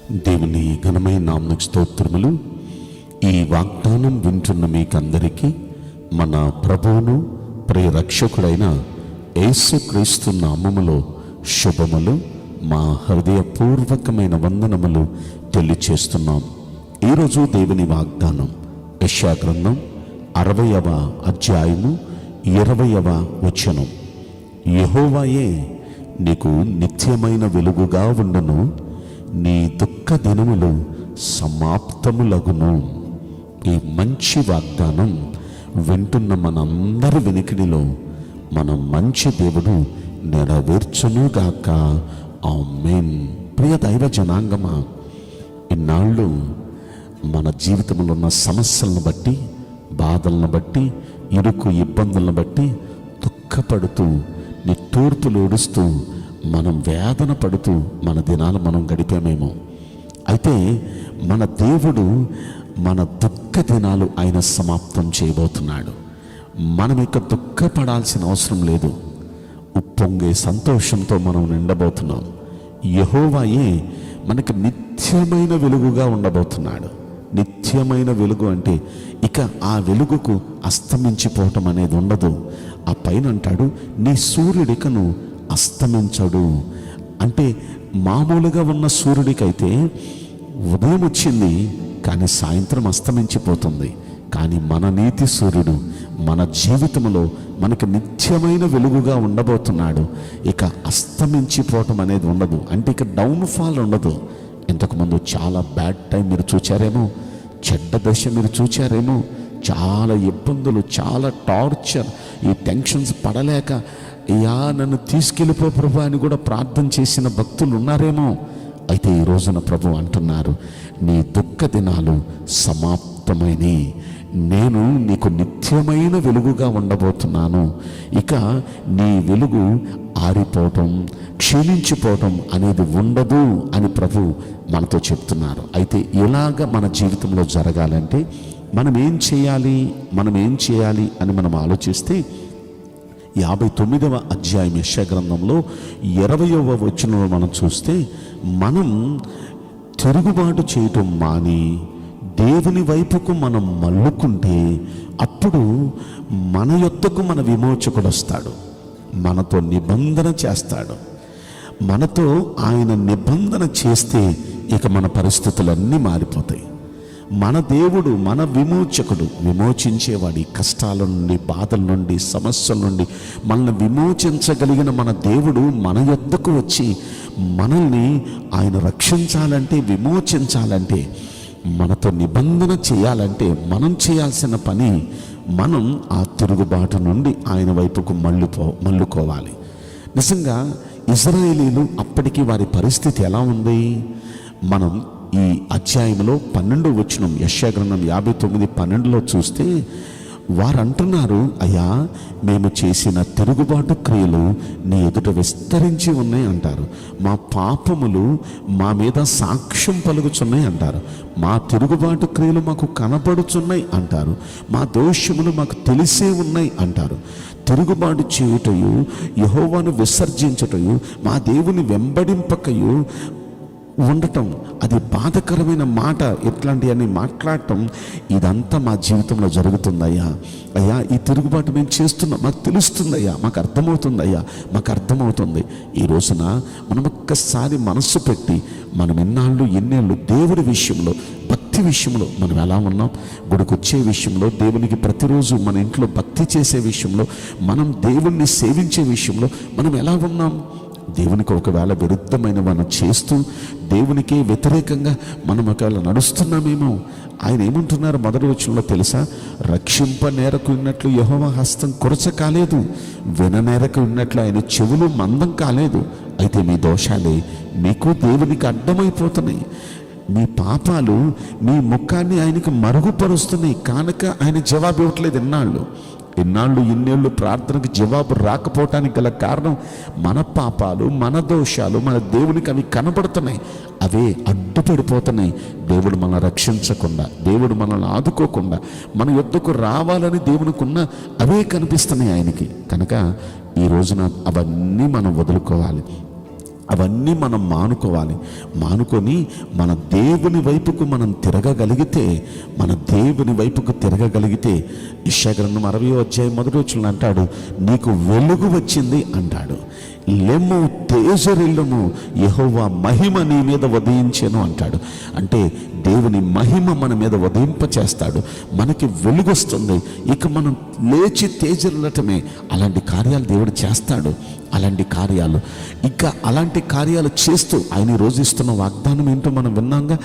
దేవుని ఘనమైన నామమునకు స్తోత్రములు. ఈ వాగ్దానం వింటున్న మీకందరికీ మన ప్రభువును ప్రియ రక్షకుడైన యేసుక్రీస్తు నామములో శుభములు, మా హృదయపూర్వకమైన వందనములు తెలియచేస్తున్నాం. ఈరోజు దేవుని వాగ్దానం యెషయా గ్రంథం 60వ అధ్యాయము 20వ వచనం. యెహోవాయే నీకు నిత్యమైన వెలుగుగా ఉండును, నీ దుఃఖ దినములు సమాప్తములగును. ఈ మంచి వాగ్దానం వింటున్న మనందరి వెనుకడిలో మన మంచి దేవుడు నెరవేర్చునుగాక. ఆమేన్. ప్రియ దైవ జనాంగమా, ఇన్నాళ్ళు మన జీవితంలో ఉన్న సమస్యలను బట్టి, బాధలను బట్టి, ఇరుకు ఇబ్బందులను బట్టి దుఃఖపడుతూ, నిట్టూర్పులు ఏడుస్తూ, మనం వేదన పడుతూ మన దినాలు మనం గడిపామేమో. అయితే మన దేవుడు మన దుఃఖ దినాలు ఆయన సమాప్తం చేయబోతున్నాడు. మనం ఇక దుఃఖపడాల్సిన అవసరం లేదు. ఉప్పొంగే సంతోషంతో మనం నిండబోతున్నాం. యెహోవాయే మనకు నిత్యమైన వెలుగుగా ఉండబోతున్నాడు. నిత్యమైన వెలుగు అంటే ఇక ఆ వెలుగుకు అస్తమించిపోవటం అనేది ఉండదు. ఆ పైన అంటాడు, నీ సూర్యుడికను అస్తమించడు. అంటే మామూలుగా ఉన్న సూర్యుడికైతే ఉదయం వచ్చింది కానీ సాయంత్రం అస్తమించిపోతుంది. కానీ మన నీతి సూర్యుడు మన జీవితంలో మనకు నిత్యమైన వెలుగుగా ఉండబోతున్నాడు. ఇక అస్తమించిపోవటం అనేది ఉండదు. అంటే ఇక డౌన్ఫాల్ ఉండదు. ఇంతకుముందు చాలా బ్యాడ్ టైం మీరు చూచారేమో, చెడ్డ దశ మీరు చూచారేమో, చాలా ఇబ్బందులు, చాలా టార్చర్, ఈ టెన్షన్స్ పడలేక అయ్యా నన్ను తీసుకెళ్ళిపో ప్రభు అని కూడా ప్రార్థన చేసిన భక్తులు ఉన్నారేమో. అయితే ఈ రోజున ప్రభు అంటున్నారు, నీ దుఃఖ దినాలు సమాప్తమైనవి, నేను నీకు నిత్యమైన వెలుగుగా ఉండబోతున్నాను. ఇక నీ వెలుగు ఆరిపోవటం, క్షీణించిపోవటం అనేది ఉండదు అని ప్రభు మనతో చెప్తున్నారు. అయితే ఇలాగ మన జీవితంలో జరగాలంటే మనం ఏం చేయాలి అని మనం ఆలోచిస్తే 59వ అధ్యాయం యెషయా గ్రంథంలో 20వ వచనంలో మనం చూస్తే, మనం తిరుగుబాటు చేయటం మాని దేవుని వైపుకు మనం మళ్ళుకుంటే అప్పుడు మన యొద్దకు మన విమోచకుడు వస్తాడు, మనతో నిబంధన చేస్తాడు. మనతో ఆయన నిబంధన చేస్తే ఇక మన పరిస్థితులన్నీ మారిపోతాయి. మన దేవుడు, మన విమోచకుడు, విమోచించేవాడు. ఈ కష్టాల నుండి, బాధల నుండి, సమస్యల నుండి మనల్ని విమోచించగలిగిన మన దేవుడు మన యొద్దకు వచ్చి మనల్ని ఆయన రక్షించాలంటే, విమోచించాలంటే, మనతో నిబంధన చేయాలంటే మనం చేయాల్సిన పని, మనం ఆ తిరుగుబాటు నుండి ఆయన వైపుకు మళ్ళుకోవాలి. నిజంగా ఇశ్రాయేలీలు అప్పటికి వారి పరిస్థితి ఎలా ఉంది? మనం ఈ అధ్యాయంలో 12వ వచనం, యెషయా గ్రంథం 59:12లో చూస్తే వారు అంటున్నారు, అయ్యా మేము చేసిన తిరుగుబాటు క్రియలు నీ ఎదుట విస్తరించి ఉన్నాయి అంటారు. మా పాపములు మా మీద సాక్ష్యం పలుకుచున్నాయి అంటారు. మా తిరుగుబాటు క్రియలు మాకు కనపడుచున్నాయి అంటారు. మా దోషములు మాకు తెలిసే ఉన్నాయి అంటారు. తిరుగుబాటు చేయుటయు, యెహోవాను విసర్జించుటయు, మా దేవుని వెంబడింపకయు ఉండటం, అది బాధకరమైన మాట. ఇట్లాంటివన్నీ మాట్లాడటం, ఇదంతా మా జీవితంలో జరుగుతుందయ్యా. అయ్యా ఈ తిరుగుబాటు మేము చేస్తున్నాం, మాకు తెలుస్తుందయ్యా, మాకు అర్థమవుతుంది. ఈ రోజున మనం ఒక్కసారి మనస్సు పెట్టి, మనం ఎన్నేళ్ళు దేవుడి విషయంలో, భక్తి విషయంలో మనం ఎలా ఉన్నాం, గుడికొచ్చే విషయంలో, దేవునికి ప్రతిరోజు మన ఇంట్లో భక్తి చేసే విషయంలో, మనం దేవుణ్ణి సేవించే విషయంలో మనం ఎలా ఉన్నాం? దేవునికి ఒకవేళ విరుద్ధమైన మనం చేస్తూ, దేవునికే వ్యతిరేకంగా మనం ఒకవేళ నడుస్తున్నామేమో. ఆయన ఏమంటున్నారు మొదటి వచనంలో తెలుసా? రక్షింపనేరకు ఉన్నట్లు యెహోవా హస్తం కొరచ కాలేదు, విననేరకు ఉన్నట్లు ఆయన చెవులు మందం కాలేదు. అయితే మీ దోషాలే మీకు దేవునికి అడ్డమైపోతున్నాయి. మీ పాపాలు మీ ముఖాన్ని ఆయనకి మరుగుపరుస్తున్నాయి. కానుక ఆయన జవాబు ఇవ్వట్లేదు. ఇన్నేళ్ళు ప్రార్థనకు జవాబు రాకపోవటానికి గల కారణం మన పాపాలు, మన దోషాలు, మన దేవునికి అవి కనబడుతున్నాయి. అవే అడ్డుపడిపోతున్నాయి. దేవుడు మనల్ని రక్షించకుండా, దేవుడు మనల్ని ఆదుకోకుండా, మన యొద్దకు రావాలని దేవునికున్న అవే కనిపిస్తున్నాయి ఆయనకి. కనుక ఈ రోజున అవన్నీ మనం వదులుకోవాలి. అవన్నీ మనం మానుకొని మన దేవుని వైపుకు మనం తిరగగలిగితే, యెషయా గ్రంథం 60వ అధ్యాయం 1వ వచనంలో అంటాడు, నీకు వెలుగు వచ్చింది అంటాడు. లెమ్ము తేజరిల్లుము, యెహోవా మహిమ నీ మీద ఉదయించెను అంటాడు. అంటే దేవుని మహిమ మన మీద ఉదయింప చేస్తాడు, మనకి వెలుగొస్తుంది. ఇక మనం లేచి తేజరిల్లటమే. అలాంటి కార్యాలు దేవుడు చేస్తాడు. అలాంటి కార్యాలు చేస్తూ ఆయన రోజు ఇస్తున్న వాగ్దానం ఏంటో మనం విన్నాంగా,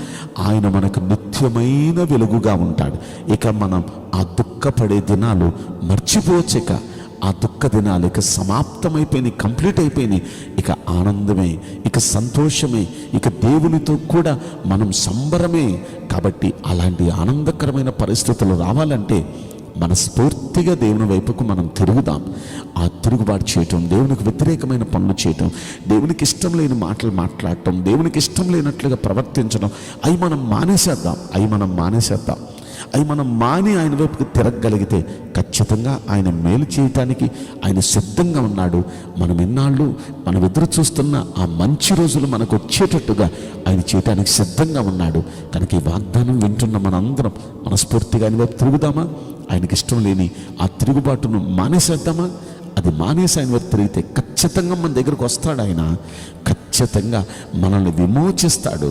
ఆయన మనకు నిత్యమైన వెలుగుగా ఉంటాడు. ఇక మనం ఆ దుఃఖపడే దినాలు మర్చిపోవచ్చు. ఇక ఆ దుఃఖ దినాలు ఇక సమాప్తమైపోయినాయి, కంప్లీట్ అయిపోయినాయి. ఇక ఆనందమే, ఇక సంతోషమే, ఇక దేవునితో కూడా మనం సంబరమే. కాబట్టి అలాంటి ఆనందకరమైన పరిస్థితులు రావాలంటే మనస్ఫూర్తిగా దేవుని వైపుకు మనం తిరుగుదాం. ఆ తిరుగుబాటు చేయటం, దేవునికి వ్యతిరేకమైన పనులు చేయటం, దేవునికి ఇష్టం లేని మాటలు మాట్లాడటం, దేవునికి ఇష్టం లేనట్లుగా ప్రవర్తించడం, అవి మనం మాని ఆయన వైపుకి తిరగగలిగితే ఖచ్చితంగా ఆయన మేలు చేయటానికి ఆయన సిద్ధంగా ఉన్నాడు. మనం ఎన్నాళ్ళు మనం ఎదురు చూస్తున్న ఆ మంచి రోజులు మనకు వచ్చేటట్టుగా ఆయన చేయటానికి సిద్ధంగా ఉన్నాడు. కనుక ఈ వాగ్దానం వింటున్న మనందరం మనస్ఫూర్తిగా ఆయన వైపు తిరుగుదామా? ఆయనకి ఇష్టం లేని ఆ తిరుగుబాటును మానేసేద్దామా? అది మానేసి ఆయన వైపు తిరిగితే ఖచ్చితంగా మన దగ్గరకు వస్తాడు. ఆయన ఖచ్చితంగా మనల్ని విమోచిస్తాడు,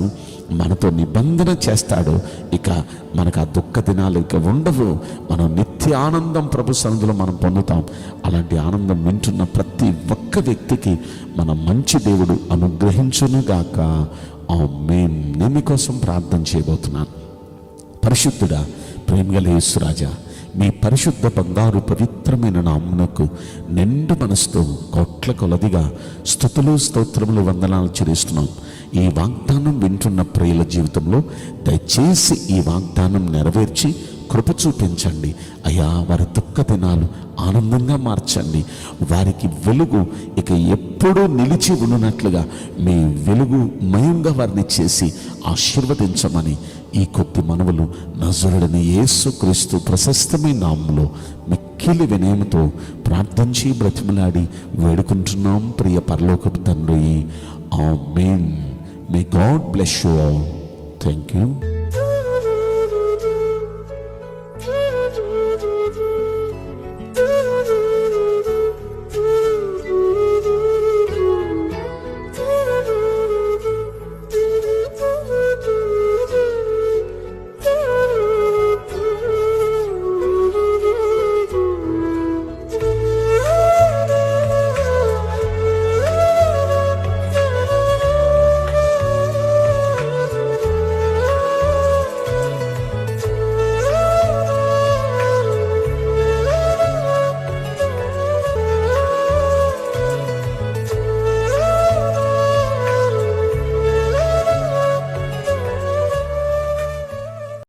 మనతో నిబంధన చేస్తాడు. ఇక మనకు ఆ దుఃఖ దినాలు ఇక ఉండవు. మనం నిత్య ఆనందం ప్రభు సన్నిధిలో మనం పొందుతాం. అలాంటి ఆనందం వింటున్న ప్రతి ఒక్క వ్యక్తికి మన మంచి దేవుడు అనుగ్రహించునుగాక. ఆమేన్. నేను మీకోసం ప్రార్థన చేయబోతున్నాను. పరిశుద్ధుడా, ప్రేమగల యేసురాజా, మీ పరిశుద్ధ బంగారు పవిత్రమైన నామమునకు నిండు మనసుతో కోట్ల కొలదిగా స్తుతులు, స్తోత్రములు, వందనాలు చెల్లిస్తున్నాం. ఈ వాగ్దానం వింటున్న ప్రియుల జీవితంలో దయచేసి ఈ వాగ్దానం నెరవేర్చి కృప చూపించండి అయ్యా. వారి దుఃఖ దినాలు ఆనందంగా మార్చండి. వారికి వెలుగు ఇక ఎప్పుడూ నిలిచి ఉన్నట్లుగా మీ వెలుగు మయంగా వారిని చేసి ఆశీర్వదించమని ఈ కొద్ది మనవులు నజరుడైన యేసుక్రీస్తు ప్రశస్తమైన నామములో మిక్కిలి వినయముతో ప్రార్థించి బ్రతిమలాడి వేడుకుంటున్నాం ప్రియ పరలోకపు తండ్రి. ఆమేన్. May God bless you all. Thank you.